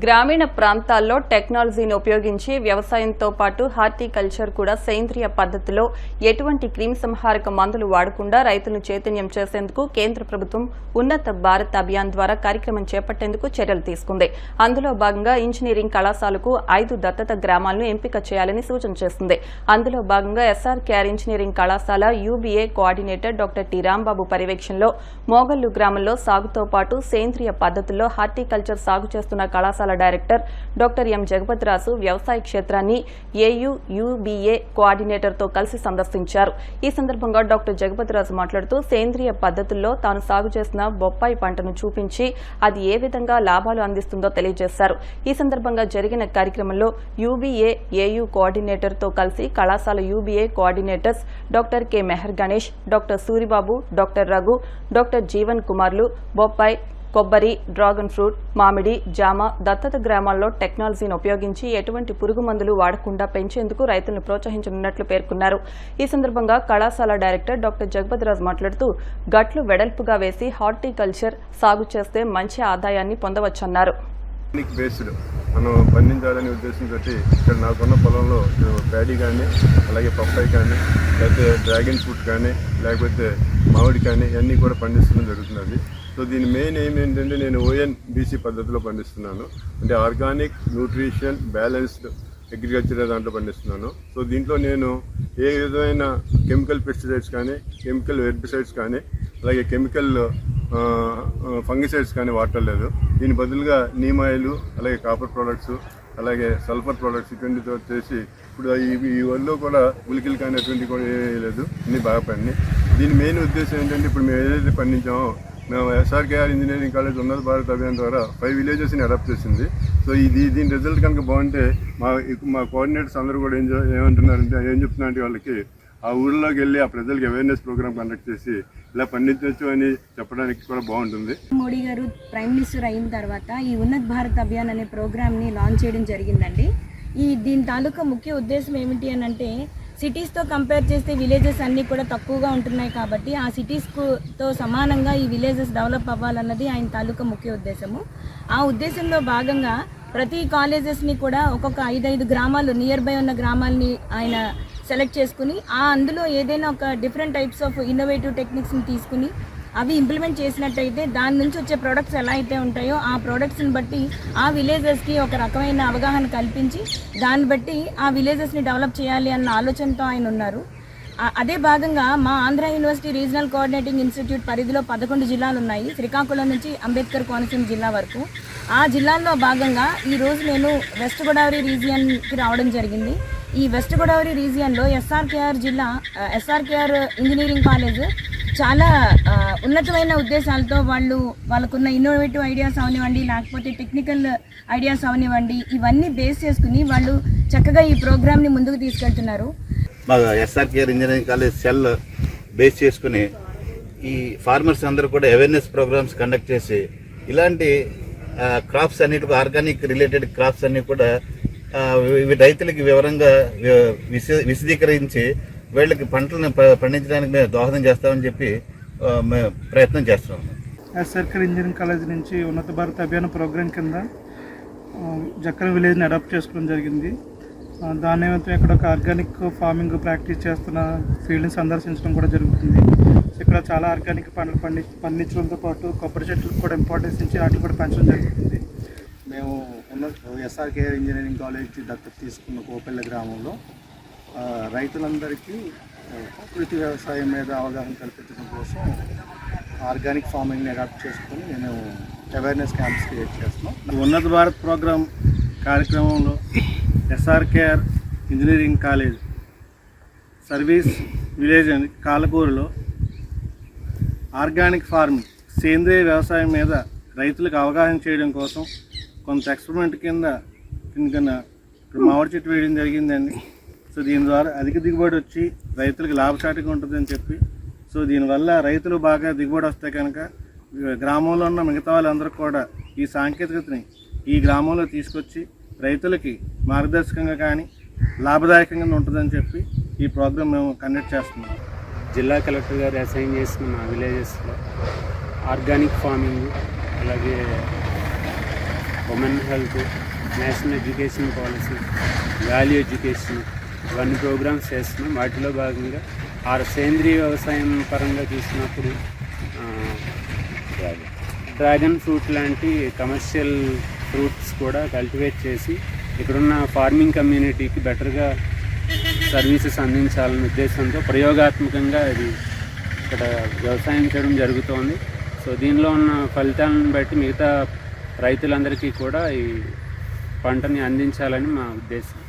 గ్రామీణ ప్రాంతాల్లో టెక్నాలజీని ఉపయోగించి వ్యవసాయంతో పాటు హార్టికల్చర్ కూడా సేంద్రియ పద్ధతిలో ఎటువంటి క్రిమిసంహారక మందులు వాడకుండా రైతులను చైతన్యం చేసేందుకు కేంద్ర ప్రభుత్వం ఉన్నత భారత్ అభియాన్ ద్వారా కార్యక్రమం చేపట్టేందుకు చర్యలు తీసుకుంది. అందులో భాగంగా ఇంజనీరింగ్ కళాశాలకు 5 దత్తత గ్రామాలను ఎంపిక చేయాలని సూచన చేసింది. అందులో భాగంగా ఎస్ఆర్కేఆర్ ఇంజనీరింగ్ కళాశాల యూబీఏ కోఆర్డినేటర్ డాక్టర్ టి రాంబాబు పర్యవేక్షణలో మోగల్లు గ్రామంలో సాగుతో పాటు సేంద్రియ పద్ధతుల్లో హార్టికల్చర్ సాగు చేస్తున్న కళాశాల డైరెక్టర్ డాక్టర్ ఎం జగపతిరాజు వ్యవసాయ క్షేత్రాన్ని యూబీఏ కోఆర్డినేటర్తో కలిసి సందర్శించారు. ఈ సందర్భంగా డాక్టర్ జగపతిరాజు మాట్లాడుతూ సేంద్రియ పద్ధతుల్లో తాను సాగు చేసిన బొప్పాయి పంటను చూపించి అది ఏ విధంగా లాభాలు అందిస్తుందో తెలియజేశారు. ఈ సందర్భంగా జరిగిన కార్యక్రమంలో యూబీఏ ఏయూ కోఆర్డినేటర్తో కలిసి కళాశాల UBA coordinators doctor K Mehar Ganesh, doctor Suribabu, doctor Raghu, doctor Jeevan కుమార్లు బొప్పాయి, కొబ్బరి, డ్రాగన్ ఫ్రూట్, మామిడి, జామ దత్తత గ్రామాల్లో టెక్నాలజీని ఉపయోగించి ఎటువంటి పురుగు మందులు వాడకుండా పెంచేందుకు రైతులను ప్రోత్సహించనున్నట్లు పేర్కొన్నారు. ఈ సందర్భంగా కళాశాల డైరెక్టర్ డాక్టర్ జగపతిరాజు మాట్లాడుతూ గట్లు వెడల్పుగా వేసి హార్టికల్చర్ సాగు చేస్తే మంచి ఆదాయాన్ని పొందవచ్చన్నారు. మనం పండించాలనే ఉద్దేశంతో ఇక్కడ నాకున్న పొలంలో ప్యాడీ కానీ, అలాగే పప్పాయి కానీ, లేకపోతే డ్రాగన్ ఫ్రూట్ కానీ, లేకపోతే మామిడి కానీ ఇవన్నీ కూడా పండించడం జరుగుతున్నది. సో దీని మెయిన్ ఎయిమ్ ఏంటంటే నేను ఓఎన్బీసీ పద్ధతిలో పండిస్తున్నాను. అంటే ఆర్గానిక్, న్యూట్రిషన్, బ్యాలెన్స్డ్ అగ్రికల్చర్ దాంట్లో పండిస్తున్నాను. సో దీంట్లో నేను ఏ విధమైన కెమికల్ పెస్టిసైడ్స్ కానీ, కెమికల్ హెర్బిసైడ్స్ కానీ, అలాగే కెమికల్ ఫంగిసైడ్స్ కానీ వాడలేదు. దీని బదులుగా నీమ్ ఆయిల్, అలాగే కాపర్ ప్రోడక్ట్స్, అలాగే సల్ఫర్ ప్రోడక్ట్స్ ఇటువంటితో చేసి ఇప్పుడు ఈ వల్ల కూడా ఉలికిలు కానీ అటువంటి కూడా వేయలేదు, అన్నీ బాగా పండి. దీని మెయిన్ ఉద్దేశం ఏంటంటే ఇప్పుడు మేము ఏదైతే పండించామో మేము ఎస్ఆర్కేఆర్ ఇంజనీరింగ్ కాలేజ్ ఉన్నత భారత్ అభియాన్ ద్వారా 5 విలేజెస్ని అడాప్ట్ చేసింది. సో దీని రిజల్ట్ కనుక బాగుంటే మా కోఆర్డినేటర్స్ అందరూ కూడా ఏమంటున్నారంటే ఏం చెప్తున్నారంటే వాళ్ళకి ఆ ఊళ్ళోకి వెళ్ళి ఆ ప్రజలకు అవేర్నెస్ ప్రోగ్రామ్ కండక్ట్ చేసి ఇలా పండించవచ్చు అని చెప్పడానికి కూడా బాగుంటుంది. మోడీ గారు ప్రైమ్ మినిస్టర్ అయిన తర్వాత ఈ ఉన్నత్ భారత్ అభియాన్ అనే ప్రోగ్రామ్ని లాంచ్ చేయడం జరిగిందండి. దీని తాలూకా ముఖ్య ఉద్దేశం ఏమిటి అని అంటే సిటీస్తో కంపేర్ చేస్తే విలేజెస్ అన్నీ కూడా తక్కువగా ఉంటున్నాయి కాబట్టి ఆ సిటీస్తో సమానంగా ఈ విలేజెస్ డెవలప్ అవ్వాలన్నది ఆయన తాలూకా ముఖ్య ఉద్దేశము. ఆ ఉద్దేశంలో భాగంగా ప్రతి కాలేజెస్ని కూడా ఒక్కొక్క 5 గ్రామాలు నియర్ బై ఉన్న గ్రామాలని ఆయన సెలెక్ట్ చేసుకుని అందులో ఏదైనా ఒక డిఫరెంట్ టైప్స్ ఆఫ్ ఇన్నోవేటివ్ టెక్నిక్స్ని తీసుకుని అవి ఇంప్లిమెంట్ చేసినట్టయితే దాని నుంచి వచ్చే ప్రోడక్ట్స్ ఎలా అయితే ఉంటాయో ఆ ప్రోడక్ట్స్ని బట్టి ఆ విలేజెస్కి ఒక రకమైన అవగాహన కల్పించి దాన్ని బట్టి ఆ విలేజెస్ని డెవలప్ చేయాలి అన్న ఆలోచనతో ఆయన ఉన్నారు. అదే భాగంగా మా Andhra university regional coordinating institute పరిధిలో 11 జిల్లాలు ఉన్నాయి, శ్రీకాకుళం నుంచి అంబేద్కర్ కోనసీమ జిల్లా వరకు. ఆ జిల్లాల్లో భాగంగా ఈరోజు నేను వెస్ట్ గోదావరి రీజియన్కి రావడం జరిగింది. ఈ వెస్ట్ గోదావరి రీజియన్లో ఎస్ఆర్కేఆర్ ఇంజనీరింగ్ కాలేజ్ చాలా ఉన్నతమైన ఉద్దేశాలతో వాళ్ళకున్న ఇన్నోవేటివ్ ఐడియాస్ అవనివ్వండి, లేకపోతే టెక్నికల్ ఐడియాస్ అవనివ్వండి, ఇవన్నీ బేస్ చేసుకుని వాళ్ళు చక్కగా ఈ ప్రోగ్రామ్ని ముందుకు తీసుకెళ్తున్నారు. మా SRKR engineering college cell base చేసుకుని ఈ ఫార్మర్స్ అందరూ కూడా అవేర్నెస్ ప్రోగ్రామ్స్ కండక్ట్ చేసి ఇలాంటి క్రాప్స్ అన్నిటికీ ఆర్గానిక్ రిలేటెడ్ క్రాప్స్ అన్నీ కూడా రైతులకి వివరంగా విశదీకరించి వీళ్ళకి పంటలను పండించడానికి మేము దోహదం చేస్తామని చెప్పి మేము ప్రయత్నం చేస్తున్నాం. ఎస్ఆర్కేఆర్ ఇంజనీరింగ్ కాలేజ్ నుంచి ఉన్నత భారత్ అభియాన్ ప్రోగ్రాం కింద జక్కల విలేజ్ని అడాప్ట్ చేసుకోవడం జరిగింది. దాని నిమిత్తం ఇక్కడ ఒక ఆర్గానిక్ ఫార్మింగ్ ప్రాక్టీస్ చేస్తున్న ఫీల్డ్ని సందర్శించడం కూడా జరుగుతుంది. ఇక్కడ చాలా ఆర్గానిక్ పంటలు పండించడంతో పాటు కొబ్బరి చెట్లకు కూడా ఇంపార్టెన్స్ ఇచ్చి వాటిని కూడా పెంచడం జరుగుతుంది. మేము ఎస్ఆర్కేఆర్ ఇంజనీరింగ్ కాలేజ్ దత్తత తీసుకున్న కోపెల్ల గ్రామంలో రైతులందరికీ ప్రకృతి వ్యవసాయం మీద అవగాహన కల్పించడం కోసం ఆర్గానిక్ ఫార్మింగ్ని అడాప్ట్ చేసుకొని నేను అవేర్నెస్ క్యాంప్స్ క్రియేట్ చేస్తున్నాం. ఉన్నత భారత్ ప్రోగ్రాం కార్యక్రమంలో SRKR engineering college service village అని కాలకూరులో ఆర్గానిక్ ఫార్మింగ్ సేంద్రియ వ్యవసాయం మీద రైతులకు అవగాహన చేయడం కోసం కొంత ఎక్స్పెరిమెంట్ కింద మామిడి చెట్టు వేయడం జరిగిందండి. సో దీని ద్వారా అధిక దిగుబడి వచ్చి రైతులకు లాభసాటిగా ఉంటుందని చెప్పి, సో దీనివల్ల రైతులు బాగా దిగుబడి వస్తే కనుక గ్రామంలో ఉన్న మిగతా వాళ్ళందరూ కూడా ఈ సాంకేతికతని ఈ గ్రామంలో తీసుకొచ్చి రైతులకి మార్గదర్శకంగా కానీ లాభదాయకంగా ఉంటుందని చెప్పి ఈ ప్రోగ్రాం మేము కండక్ట్ చేస్తున్నాం. జిల్లా కలెక్టర్ గారు అసైన్ చేసిన మా విలేజెస్లో ఆర్గానిక్ ఫార్మింగ్, అలాగే women health, national education policy, value education, ఇవన్నీ ప్రోగ్రామ్స్ చేస్తున్నాం. వాటిలో భాగంగా సేంద్రీయ వ్యవసాయం పరంగా చూసినప్పుడు డ్రాగన్ ఫ్రూట్ లాంటి కమర్షియల్ ఫ్రూట్స్ కూడా కల్టివేట్ చేసి ఇక్కడున్న ఫార్మింగ్ కమ్యూనిటీకి బెటర్గా సర్వీసెస్ అందించాలనే ఉద్దేశంతో ప్రయోగాత్మకంగా ఇది ఇక్కడ వ్యవసాయం చేయడం జరుగుతోంది. సో దీనిలో ఉన్న ఫలితాలను బట్టి మిగతా రైతులందరికీ కూడా ఈ పంటని అందించాలని మా ఉద్దేశం.